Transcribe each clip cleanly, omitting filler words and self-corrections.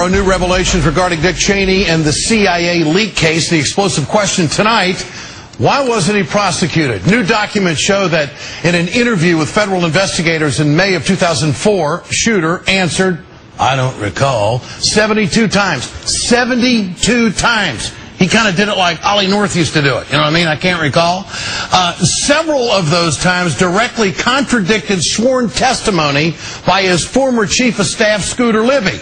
are new revelations regarding Dick Cheney and the CIA leak case. The explosive question tonight: why wasn't he prosecuted? New documents show that in an interview with federal investigators in May of 2004, Shooter answered, "I don't recall," 72 times. 72 times. He kind of did it like Ollie North used to do it. You know what I mean? I can't recall. Several of those times directly contradicted sworn testimony by his former chief of staff, Scooter Libby.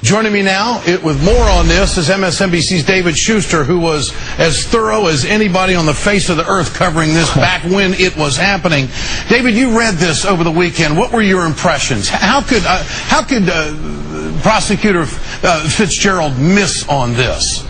Joining me now with more on this is MSNBC's David Schuster, who was as thorough as anybody on the face of the earth covering this back when it was happening. David, you read this over the weekend. What were your impressions? How could Prosecutor Fitzgerald miss on this?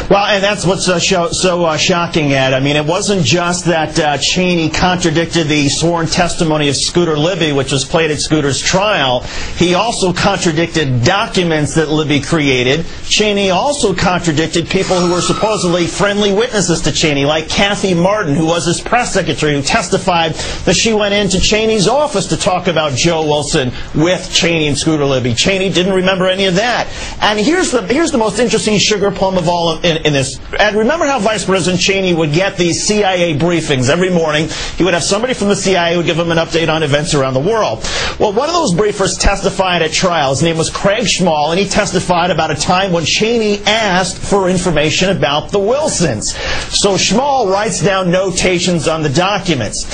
Well, and that's what's so shocking, Ed. I mean, it wasn't just that Cheney contradicted the sworn testimony of Scooter Libby, which was played at Scooter's trial. He also contradicted documents that Libby created. Cheney also contradicted people who were supposedly friendly witnesses to Cheney, like Kathy Martin, who was his press secretary, who testified that she went into Cheney's office to talk about Joe Wilson with Cheney and Scooter Libby. Cheney didn't remember any of that. And here's the most interesting sugar plum of all in this. And remember how Vice President Cheney would get these CIA briefings every morning? He would have somebody from the CIA who would give him an update on events around the world. Well, one of those briefers testified at trial. His name was Craig Schmall, and he testified about a time when Cheney asked for information about the Wilsons. So Schmall writes down notations on the documents.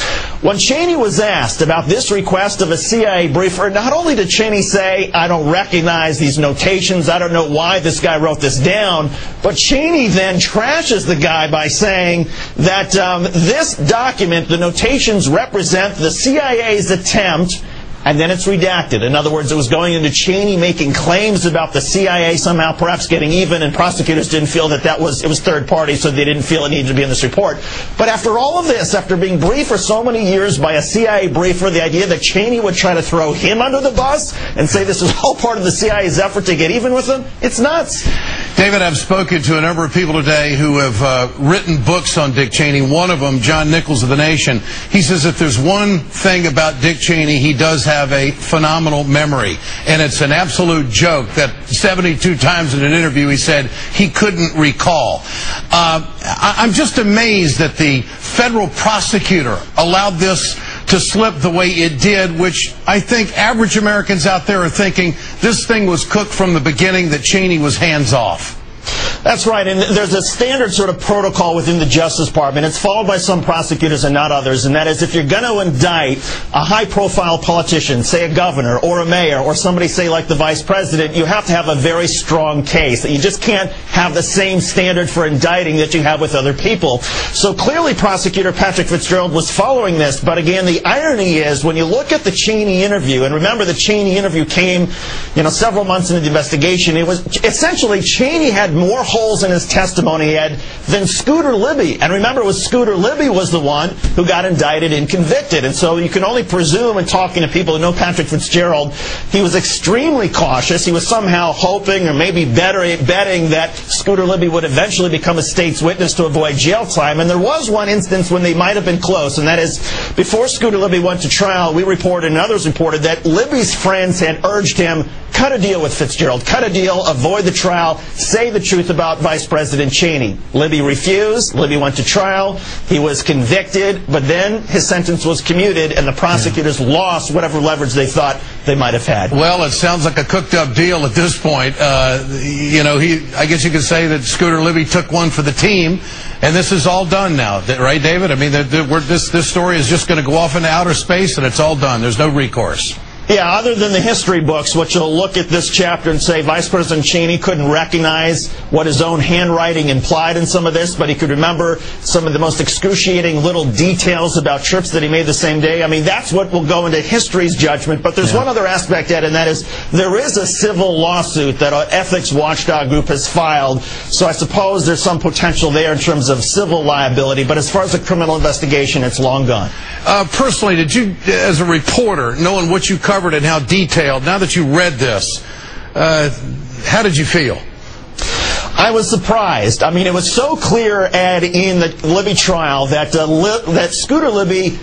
When Cheney was asked about this request of a CIA briefer, not only did Cheney say, "I don't recognize these notations, I don't know why this guy wrote this down," but Cheney then trashes the guy by saying that this document, the notations, represent the CIA's attempt, and then it's redacted. In other words, it was going into Cheney making claims about the CIA somehow perhaps getting even, and prosecutors didn't feel that it was third party, so they didn't feel it needed to be in this report. But after all of this, after being briefed for so many years by a CIA briefer, the idea that Cheney would try to throw him under the bus and say this was all part of the CIA's effort to get even with him, it's nuts. David, I've spoken to a number of people today who have written books on Dick Cheney. One of them, John Nichols of The Nation, he says if there's one thing about Dick Cheney, he does have a phenomenal memory. And it's an absolute joke that 72 times in an interview he said he couldn't recall. I'm just amazed that the federal prosecutor allowed this to slip the way it did, which I think average Americans out there are thinking this thing was cooked from the beginning, that Cheney was hands off. That's right, and there's a standard sort of protocol within the Justice Department. It's followed by some prosecutors and not others, and that is if you're going to indict a high-profile politician, say a governor or a mayor or somebody, say, like the vice president, you have to have a very strong case. You just can't have the same standard for indicting that you have with other people. So clearly Prosecutor Patrick Fitzgerald was following this, but again, the irony is when you look at the Cheney interview, and remember the Cheney interview came several months into the investigation, it was essentially Cheney had more holes in his testimony, Ed, than Scooter Libby. And remember, it was Scooter Libby was the one who got indicted and convicted. And so you can only presume, in talking to people who know Patrick Fitzgerald, he was extremely cautious. He was somehow hoping, or maybe betting, that Scooter Libby would eventually become a state's witness to avoid jail time. And there was one instance when they might have been close, and that is before Scooter Libby went to trial, we reported and others reported that Libby's friends had urged him, cut a deal with Fitzgerald, cut a deal, avoid the trial, say the truth about Vice President Cheney. Libby refused. Libby went to trial. He was convicted, but then his sentence was commuted, and the prosecutors lost whatever leverage they thought they might have had. Well, it sounds like a cooked-up deal at this point. I guess you could say that Scooter Libby took one for the team, and this is all done now, right, David? I mean, this story is just going to go off into outer space, and it's all done. There's no recourse. Yeah, other than the history books, which will look at this chapter and say Vice President Cheney couldn't recognize what his own handwriting implied in some of this, but he could remember some of the most excruciating little details about trips that he made the same day. I mean, that's what will go into history's judgment. But there's one other aspect, Ed, and that is there is a civil lawsuit that an ethics watchdog group has filed. So I suppose there's some potential there in terms of civil liability. But as far as a criminal investigation, it's long gone. Personally, did you, as a reporter, knowing what you covered and how detailed, now that you read this, how did you feel? I was surprised. I mean, it was so clear, Ed, in the Libby trial that Scooter Libby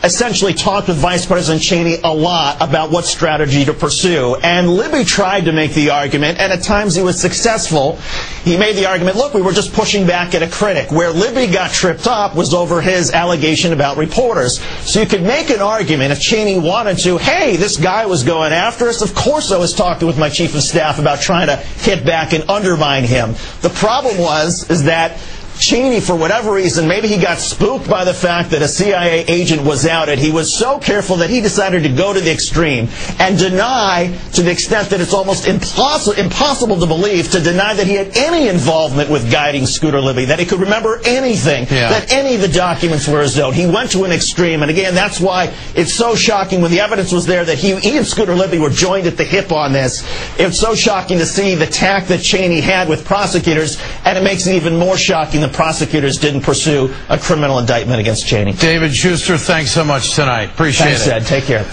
essentially talked with Vice President Cheney a lot about what strategy to pursue. And Libby tried to make the argument, and at times he was successful. He made the argument, look, we were just pushing back at a critic. Where Libby got tripped up was over his allegation about reporters. So you could make an argument if Cheney wanted to, hey, this guy was going after us. Of course I was talking with my chief of staff about trying to hit back and undermine him. The problem is that Cheney, for whatever reason, maybe he got spooked by the fact that a CIA agent was outed. He was so careful that he decided to go to the extreme and deny, to the extent that it's almost impossible to believe, to deny that he had any involvement with guiding Scooter Libby, that he could remember anything, that any of the documents were his own. He went to an extreme, and again, that's why it's so shocking when the evidence was there that he and Scooter Libby were joined at the hip on this. It's so shocking to see the tact that Cheney had with prosecutors, and it makes it even more shocking the prosecutors didn't pursue a criminal indictment against Cheney. David Schuster, thanks so much tonight. Appreciate it. Thanks, Ed. Take care.